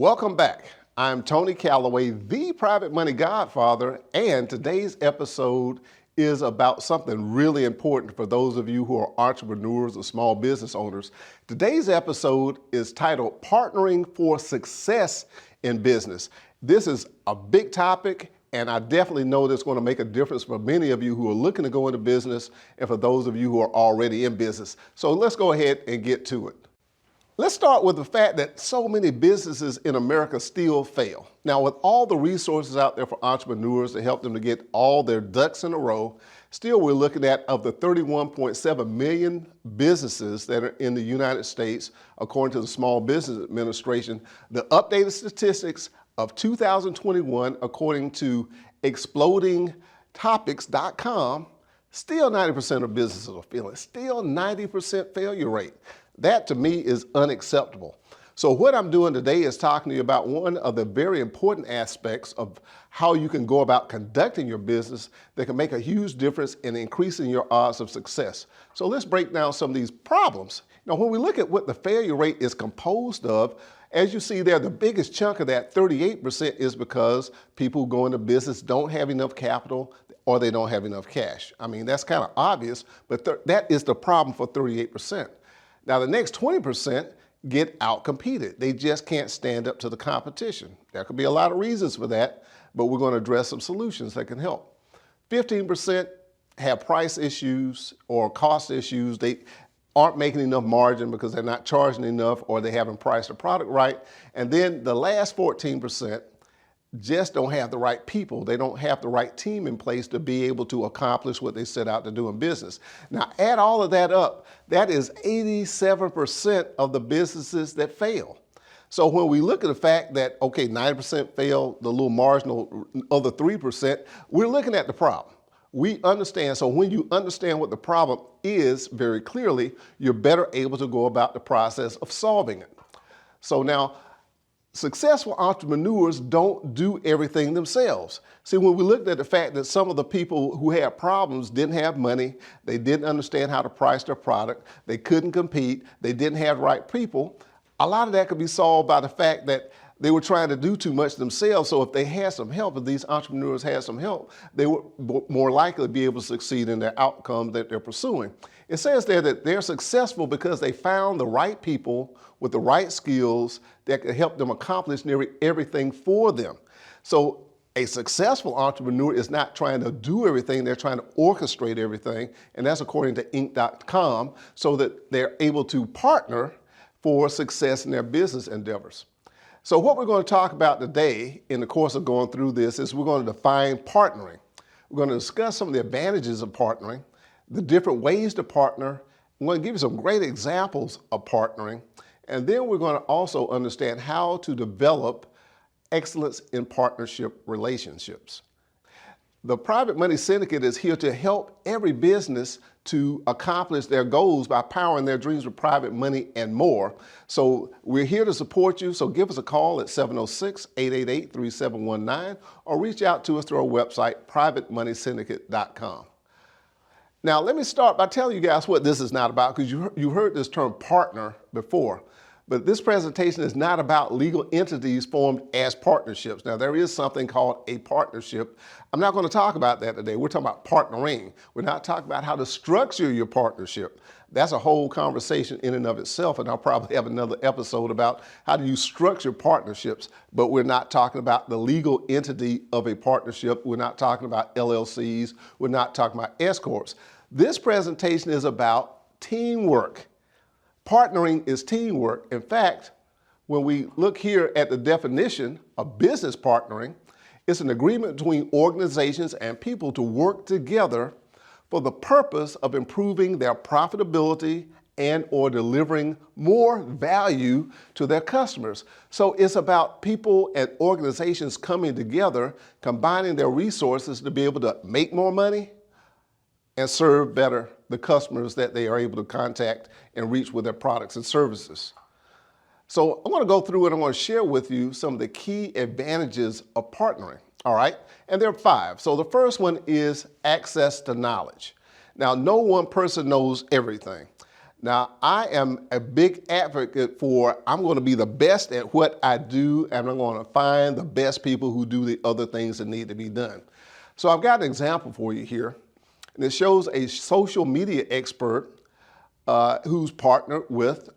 Welcome back. I'm Tony Calloway, the Private Money Godfather, and today's episode is about something really important for those of you who are entrepreneurs or small business owners. Today's episode is titled Partnering for Success in Business. This is a big topic, and I definitely know that's going to make a difference for many of you who are looking to go into business and for those of you who are already in business. So let's go ahead and get to it. Let's start with the fact that so many businesses in America still fail. Now, with all the resources out there for entrepreneurs to help them to get all their ducks in a row, still we're looking at, of the 31.7 million businesses that are in the United States, according to the Small Business Administration, the updated statistics of 2021, according to explodingtopics.com, still 90% of businesses are failing, still 90% failure rate. That to me is unacceptable. So what I'm doing today is talking to you about one of the very important aspects of how you can go about conducting your business that can make a huge difference in increasing your odds of success. So let's break down some of these problems. Now, when we look at what the failure rate is composed of, as you see there, the biggest chunk of that, 38%, is because people who go into business don't have enough capital or they don't have enough cash. I mean, that's kind of obvious, but that is the problem for 38%. Now, the next 20% get out-competed. They just can't stand up to the competition. There could be a lot of reasons for that, but we're going to address some solutions that can help. 15% have price issues or cost issues. They aren't making enough margin because they're not charging enough or they haven't priced the product right. And then the last 14% just don't have the right people. They don't have the right team in place to be able to accomplish what they set out to do in business. Now, add all of that up, that is 87% of the businesses that fail. So when we look at the fact that, okay, 90% fail, the little marginal other 3%, we're looking at the problem. We understand, so when you understand what the problem is very clearly, you're better able to go about the process of solving it. So now, successful entrepreneurs don't do everything themselves. See, when we looked at the fact that some of the people who had problems didn't have money, they didn't understand how to price their product, they couldn't compete, they didn't have the right people, a lot of that could be solved by the fact that they were trying to do too much themselves. So if they had some help, if these entrepreneurs had some help, they would more likely be able to succeed in their outcome that they're pursuing. It says there that they're successful because they found the right people with the right skills that could help them accomplish nearly everything for them. So a successful entrepreneur is not trying to do everything, they're trying to orchestrate everything, and that's according to Inc.com, so that they're able to partner for success in their business endeavors. So what we're going to talk about today in the course of going through this is we're going to define partnering. We're going to discuss some of the advantages of partnering, the different ways to partner. I'm going to give you some great examples of partnering, and then we're going to also understand how to develop excellence in partnership relationships. The Private Money Syndicate is here to help every business to accomplish their goals by powering their dreams with private money and more. So we're here to support you. So give us a call at 706-888-3719 or reach out to us through our website, privatemoneysyndicate.com. Now, let me start by telling you guys what this is not about, because you heard this term partner before. But this presentation is not about legal entities formed as partnerships. Now, there is something called a partnership. I'm not going to talk about that today. We're talking about partnering. We're not talking about how to structure your partnership. That's a whole conversation in and of itself, and I'll probably have another episode about how do you structure partnerships, but we're not talking about the legal entity of a partnership. We're not talking about LLCs. We're not talking about S-corps. This presentation is about teamwork. Partnering is teamwork. In fact, when we look here at the definition of business partnering, it's an agreement between organizations and people to work together for the purpose of improving their profitability and or delivering more value to their customers. So it's about people and organizations coming together, combining their resources to be able to make more money and serve better the customers that they are able to contact and reach with their products and services. So I'm going to go through it. I'm going to share with you some of the key advantages of partnering, all right? And there are 5. So the first one is access to knowledge. Now, no one person knows everything. Now, I am a big advocate for I'm going to be the best at what I do, and I'm going to find the best people who do the other things that need to be done. So I've got an example for you here, and it shows a social media expert who's partnered with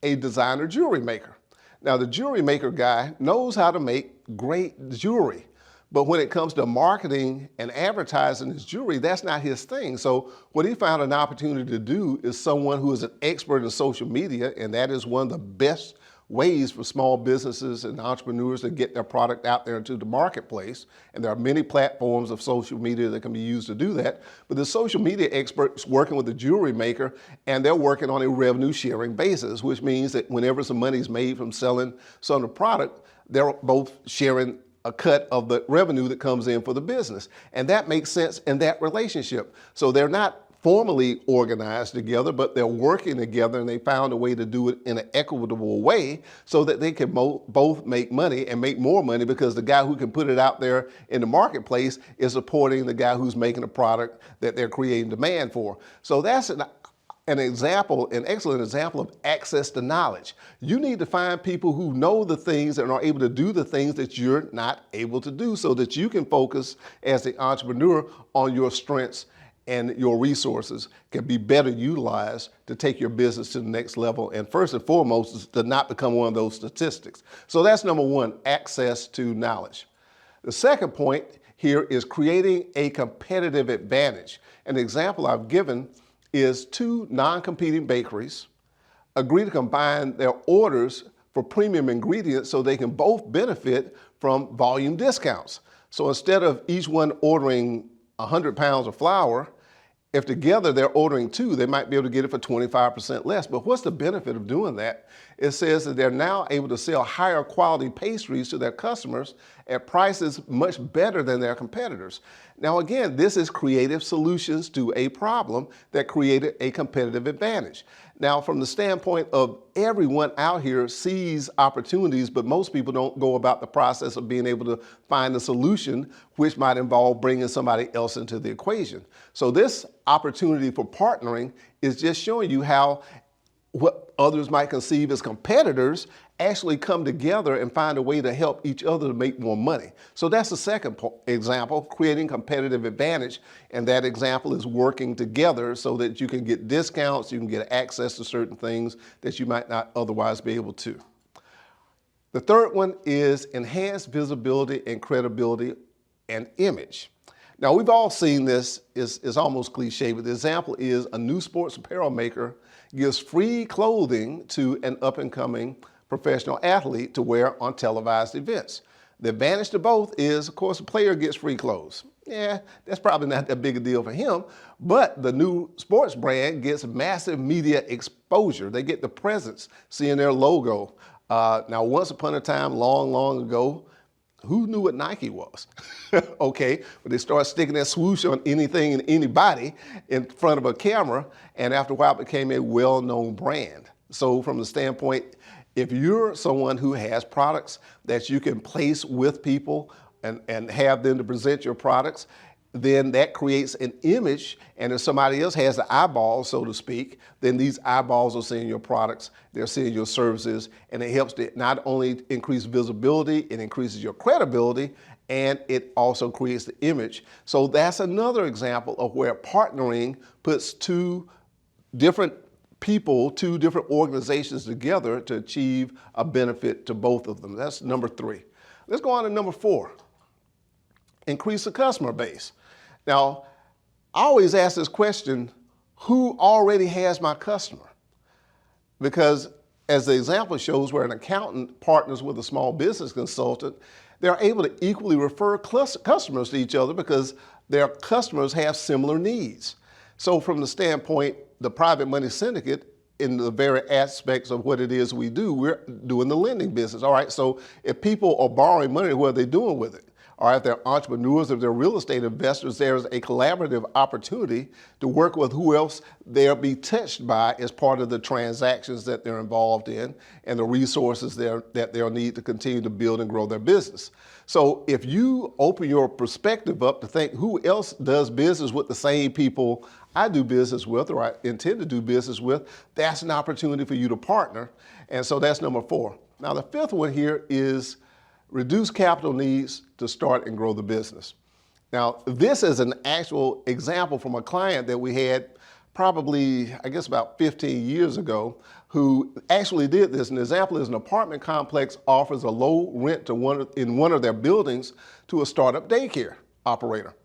a designer jewelry maker. Now, the jewelry maker guy knows how to make great jewelry, but when it comes to marketing and advertising his jewelry, that's not his thing. So what he found an opportunity to do is someone who is an expert in social media, and that is one of the best ways for small businesses and entrepreneurs to get their product out there into the marketplace. And there are many platforms of social media that can be used to do that. But the social media expert's working with the jewelry maker, and they're working on a revenue sharing basis, which means that whenever some money is made from selling some of the product, they're both sharing a cut of the revenue that comes in for the business. And that makes sense in that relationship. So they're not formally organized together, but they're working together, and they found a way to do it in an equitable way so that they can both make money and make more money, because the guy who can put it out there in the marketplace is supporting the guy who's making a product that they're creating demand for. So that's an example, an excellent example of access to knowledge. You need to find people who know the things and are able to do the things that you're not able to do, so that you can focus as the entrepreneur on your strengths, and your resources can be better utilized to take your business to the next level. And first and foremost is to not become one of those statistics. So that's number one, access to knowledge. The second point here is creating a competitive advantage. An example I've given is two non-competing bakeries agree to combine their orders for premium ingredients so they can both benefit from volume discounts. So instead of each one ordering 100 pounds of flour, if together they're ordering two, they might be able to get it for 25% less. But what's the benefit of doing that? It says that they're now able to sell higher quality pastries to their customers at prices much better than their competitors. Now again, this is creative solutions to a problem that created a competitive advantage. Now, from the standpoint of everyone out here sees opportunities, but most people don't go about the process of being able to find a solution, which might involve bringing somebody else into the equation. So this opportunity for partnering is just showing you how what others might conceive as competitors actually come together and find a way to help each other to make more money. So that's the second example, creating competitive advantage. And that example is working together so that you can get discounts, you can get access to certain things that you might not otherwise be able to. The third one is enhanced visibility and credibility and image. Now, we've all seen this, it's almost cliche, but the example is a new sports apparel maker gives free clothing to an up-and-coming professional athlete to wear on televised events. The advantage to both is, of course, the player gets free clothes. Yeah, that's probably not that big a deal for him, but the new sports brand gets massive media exposure. They get the presence, seeing their logo. Now, once upon a time, long, long ago, who knew what Nike was? Okay, but they start sticking that swoosh on anything and anybody in front of a camera, and after a while it became a well-known brand. So from the standpoint, if you're someone who has products that you can place with people and have them to present your products, then that creates an image, and if somebody else has the eyeballs, so to speak, then these eyeballs are seeing your products, they're seeing your services, and it helps to not only increase visibility, it increases your credibility, and it also creates the image. So that's another example of where partnering puts two different people, two different organizations together to achieve a benefit to both of them. That's number three. Let's go on to number four. Increase the customer base. Now, I always ask this question, who already has my customer? Because as the example shows, where an accountant partners with a small business consultant, they're able to equally refer customers to each other because their customers have similar needs. So from the standpoint, the private money syndicate, in the very aspects of what it is we do, we're doing the lending business. All right, so if people are borrowing money, what are they doing with it? Or if they're entrepreneurs, if they're real estate investors, there's a collaborative opportunity to work with who else they'll be touched by as part of the transactions that they're involved in and the resources that they'll need to continue to build and grow their business. So if you open your perspective up to think who else does business with the same people I do business with or I intend to do business with, that's an opportunity for you to partner. And so that's number 4. Now the 5th one here is reduce capital needs to start and grow the business. Now this is an actual example from a client that we had probably, I guess about 15 years ago, who actually did this. An example is an apartment complex offers a low rent to in one of their buildings to a startup daycare operator.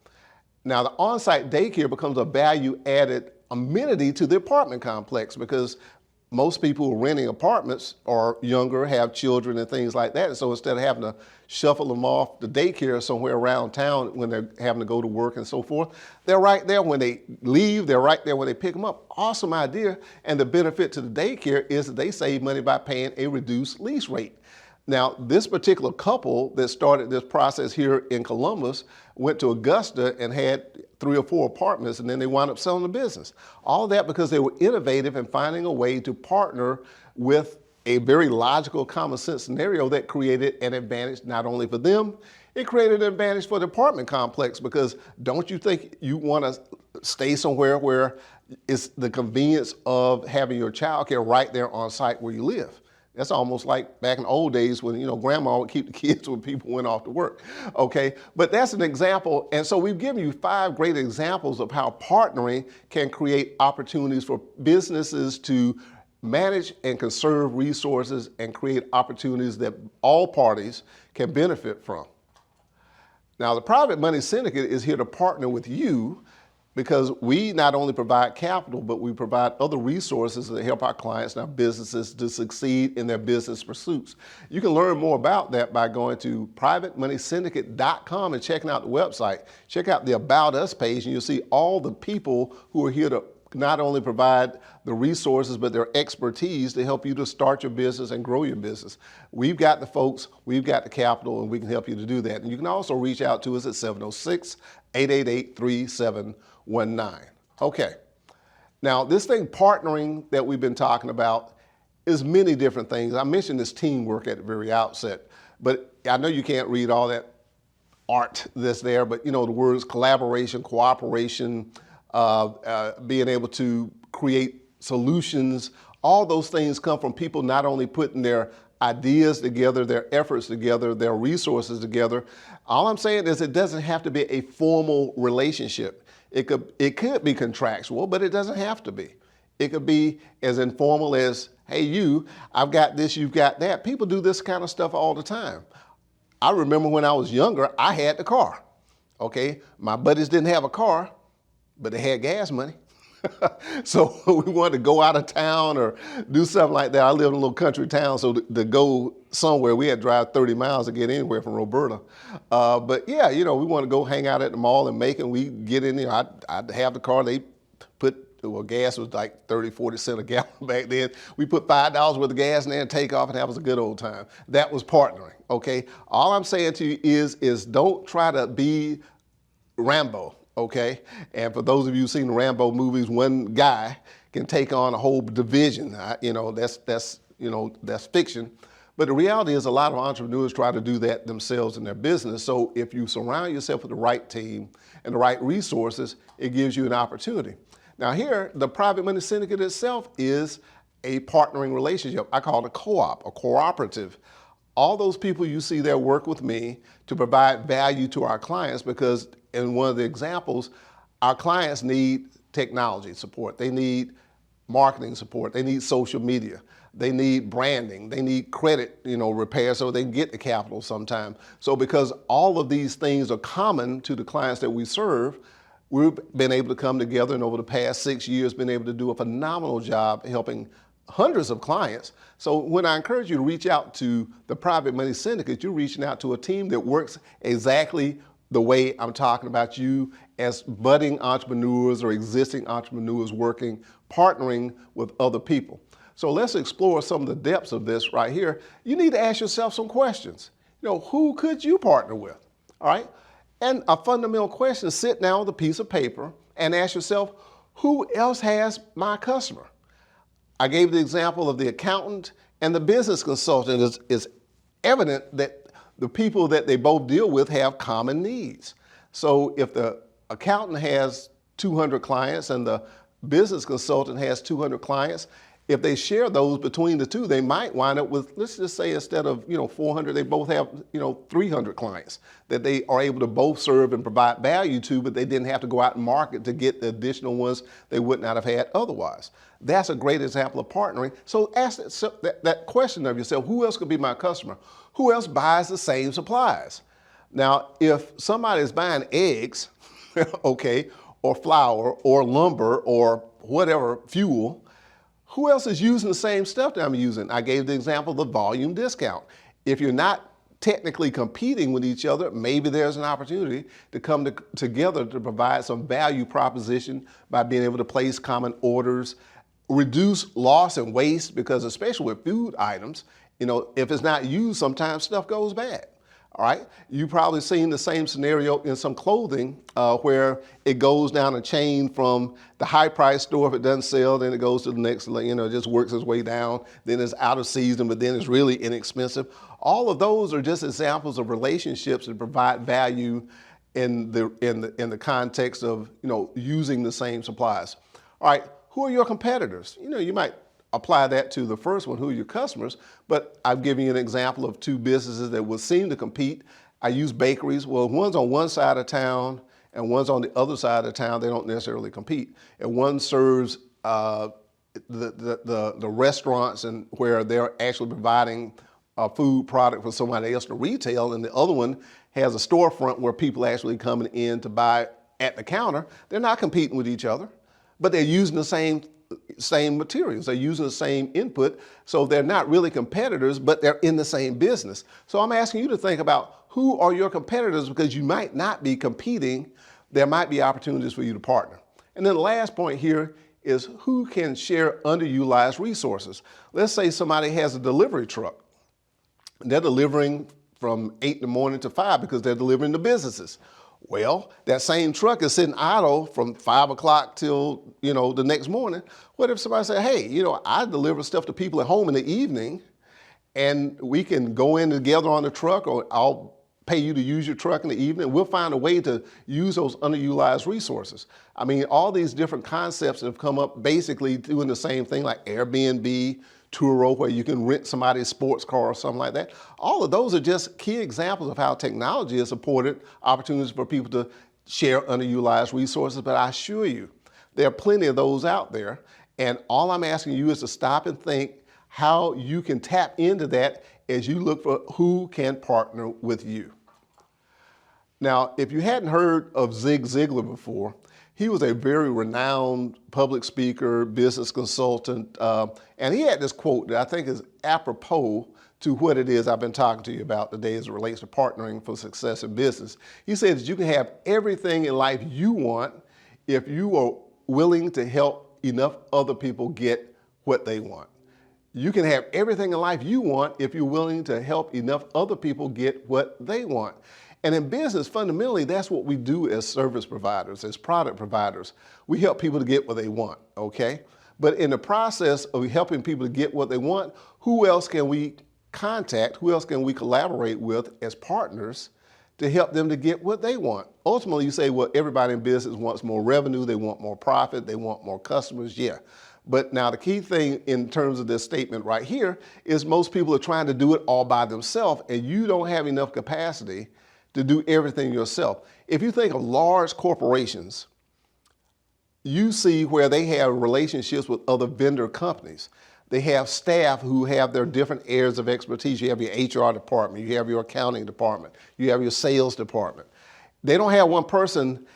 Now the on-site daycare becomes a value-added amenity to the apartment complex because most people who are renting apartments are younger, have children and things like that. And so instead of having to shuffle them off to daycare somewhere around town when they're having to go to work and so forth, they're right there when they leave, they're right there when they pick them up. Awesome idea. And the benefit to the daycare is that they save money by paying a reduced lease rate. Now, this particular couple that started this process here in Columbus went to Augusta and had 3 or 4 apartments, and then they wound up selling the business. All that because they were innovative in finding a way to partner with a very logical, common sense scenario that created an advantage not only for them, it created an advantage for the apartment complex because don't you think you want to stay somewhere where it's the convenience of having your child care right there on site where you live? That's almost like back in the old days when, grandma would keep the kids when people went off to work, okay? But that's an example, and so we've given you 5 great examples of how partnering can create opportunities for businesses to manage and conserve resources and create opportunities that all parties can benefit from. Now, the Private Money Syndicate is here to partner with you because we not only provide capital, but we provide other resources that help our clients and our businesses to succeed in their business pursuits. You can learn more about that by going to privatemoneysyndicate.com and checking out the website. Check out the About Us page and you'll see all the people who are here to not only provide the resources, but their expertise to help you to start your business and grow your business. We've got the folks, we've got the capital, and we can help you to do that. And you can also reach out to us at 706-888-3719. Okay, now this thing partnering that we've been talking about is many different things. I mentioned this teamwork at the very outset, but I know you can't read all that art that's there, but the words collaboration, cooperation, being able to create solutions, all those things come from people not only putting their ideas together, their efforts together, their resources together. All I'm saying is it doesn't have to be a formal relationship. It could be contractual, but it doesn't have to be. It could be as informal as, hey, I've got this, you've got that. People do this kind of stuff all the time. I remember when I was younger, I had the car, okay? My buddies didn't have a car, but they had gas money. So we wanted to go out of town or do something like that. I lived in a little country town, so to go somewhere, we had to drive 30 miles to get anywhere from Roberta. But yeah, we want to go hang out at the mall in Macon. We get in there. I'd have the car. They gas was like 30, 40 cents a gallon back then. We put $5 worth of gas in there and take off, and that was a good old time. That was partnering, okay? All I'm saying to you is don't try to be Rambo. Okay, and for those of you who've seen the Rambo movies, one guy can take on a whole division. That's fiction. But the reality is a lot of entrepreneurs try to do that themselves in their business. So if you surround yourself with the right team and the right resources, it gives you an opportunity. Now here, the Private Money Syndicate itself is a partnering relationship. I call it a co-op, a cooperative. All those people you see there work with me to provide value to our clients because in one of the examples, our clients need technology support. They need marketing support. They need social media. They need branding. They need credit, repair so they can get the capital sometime. So because all of these things are common to the clients that we serve, we've been able to come together and over the past 6 years been able to do a phenomenal job helping hundreds of clients. So when I encourage you to reach out to the Private Money Syndicate, you're reaching out to a team that works exactly the way I'm talking about you as budding entrepreneurs or existing entrepreneurs working, partnering with other people. So let's explore some of the depths of this right here. You need to ask yourself some questions. Who could you partner with? All right. And a fundamental question is sit down with a piece of paper and ask yourself, who else has my customer? I gave the example of the accountant and the business consultant. Is evident that The people that they both deal with have common needs. So if the accountant has 200 clients and the business consultant has 200 clients, if they share those between the two, they might wind up with, let's just say instead of 400, they both have 300 clients that they are able to both serve and provide value to, but they didn't have to go out and market to get the additional ones they would not have had otherwise. That's a great example of partnering. So ask that question of yourself, who else could be my customer? Who else buys the same supplies? Now, if somebody is buying eggs, okay, or flour or lumber or whatever fuel, who else is using the same stuff that I'm using? I gave the example of the volume discount. If you're not technically competing with each other, maybe there's an opportunity to come together to provide some value proposition by being able to place common orders, reduce loss and waste, because especially with food items, if it's not used, sometimes stuff goes bad. All right, you've probably seen the same scenario in some clothing where it goes down a chain from the high price store. If it doesn't sell, then it goes to the next, it just works its way down. Then it's out of season, but then it's really inexpensive. All of those are just examples of relationships that provide value in the context of using the same supplies. All right, who are your competitors? You might apply that to the first one, who are your customers, but I've given you an example of two businesses that would seem to compete. I use bakeries. Well, one's on one side of town and one's on the other side of town. They don't necessarily compete. And one serves the restaurants and where they're actually providing a food product for somebody else to retail, and the other one has a storefront where people actually coming in to buy at the counter. They're not competing with each other, but they're using the same materials. They're using the same input, so they're not really competitors, but they're in the same business. So I'm asking you to think about who are your competitors, because you might not be competing. There might be opportunities for you to partner. And then the last point here is who can share underutilized resources. Let's say somebody has a delivery truck. They're delivering from 8 in the morning to 5 because they're delivering to businesses. Well, that same truck is sitting idle from 5 o'clock till, the next morning. What if somebody said, hey, I deliver stuff to people at home in the evening, and we can go in together on the truck, or I'll pay you to use your truck in the evening. We'll find a way to use those underutilized resources. I mean, all these different concepts that have come up basically doing the same thing, like Airbnb, Turo, where you can rent somebody's sports car or something like that. All of those are just key examples of how technology has supported opportunities for people to share underutilized resources. But I assure you, there are plenty of those out there. And all I'm asking you is to stop and think how you can tap into that as you look for who can partner with you. Now, if you hadn't heard of Zig Ziglar before, he was a very renowned public speaker, business consultant, and he had this quote that I think is apropos to what it is I've been talking to you about today as it relates to partnering for success in business. He said that you can have everything in life you want if you are willing to help enough other people get what they want. You can have everything in life you want if you're willing to help enough other people get what they want. And in business, fundamentally, that's what we do as service providers, as product providers. We help people to get what they want, okay? But in the process of helping people to get what they want, who else can we contact? Who else can we collaborate with as partners to help them to get what they want? Ultimately, you say, well, everybody in business wants more revenue, they want more profit, they want more customers, yeah. But now the key thing in terms of this statement right here is most people are trying to do it all by themselves, and you don't have enough capacity to do everything yourself. If you think of large corporations, you see where they have relationships with other vendor companies. They have staff who have their different areas of expertise. You have your HR department, you have your accounting department, you have your sales department. They don't have one person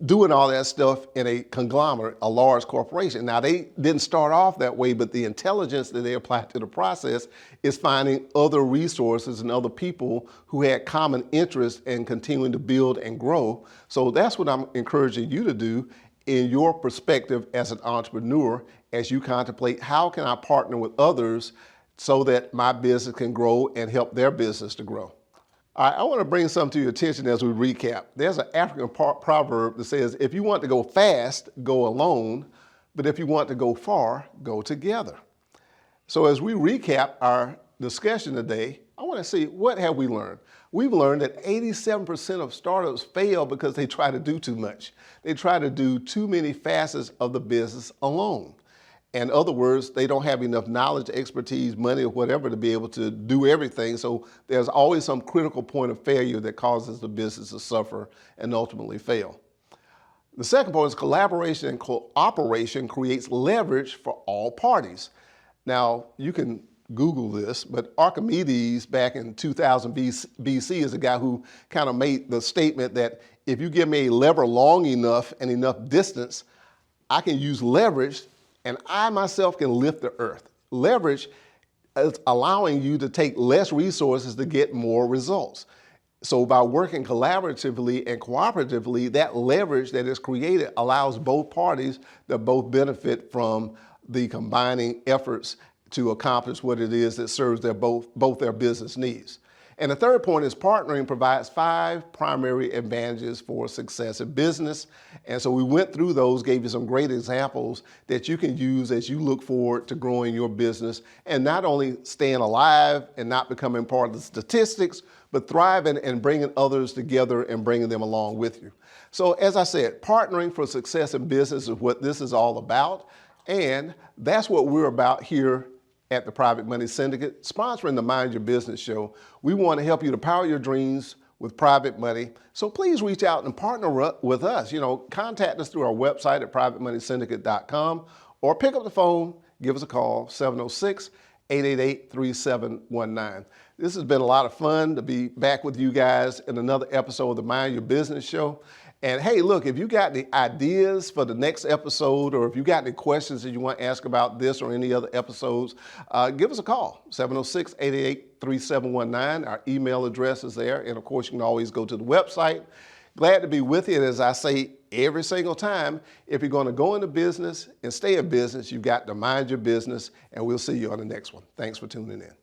doing all that stuff in a conglomerate, a large corporation. Now, they didn't start off that way, but the intelligence that they applied to the process is finding other resources and other people who had common interests in continuing to build and grow. So that's what I'm encouraging you to do in your perspective as an entrepreneur, as you contemplate how can I partner with others so that my business can grow and help their business to grow. All right, I want to bring something to your attention as we recap. There's an African proverb that says, if you want to go fast, go alone, but if you want to go far, go together. So as we recap our discussion today, I want to see, what have we learned? We've learned that 87% of startups fail because they try to do too much. They try to do too many facets of the business alone. In other words, they don't have enough knowledge, expertise, money, or whatever to be able to do everything. So there's always some critical point of failure that causes the business to suffer and ultimately fail. The second point is collaboration and cooperation creates leverage for all parties. Now, you can Google this, but Archimedes back in 2000 BC is a guy who kind of made the statement that if you give me a lever long enough and enough distance, I can use leverage and I myself can lift the earth. Leverage is allowing you to take less resources to get more results. So by working collaboratively and cooperatively, that leverage that is created allows both parties to both benefit from the combining efforts to accomplish what it is that serves both their business needs. And the third point is partnering provides 5 primary advantages for success in business. And so we went through those, gave you some great examples that you can use as you look forward to growing your business and not only staying alive and not becoming part of the statistics, but thriving and bringing others together and bringing them along with you. So as I said, partnering for success in business is what this is all about. And that's what we're about here at the Private Money Syndicate, sponsoring the Mind Your Business show. We want to help you to power your dreams with private money. So please reach out and partner with us. Contact us through our website at privatemoneysyndicate.com or pick up the phone, give us a call, 706-888-3719. This has been a lot of fun to be back with you guys in another episode of the Mind Your Business show. And hey, look, if you got any ideas for the next episode, or if you got any questions that you want to ask about this or any other episodes, give us a call, 706-888-3719. Our email address is there. And of course, you can always go to the website. Glad to be with you. And as I say every single time, if you're going to go into business and stay in business, you've got to mind your business. And we'll see you on the next one. Thanks for tuning in.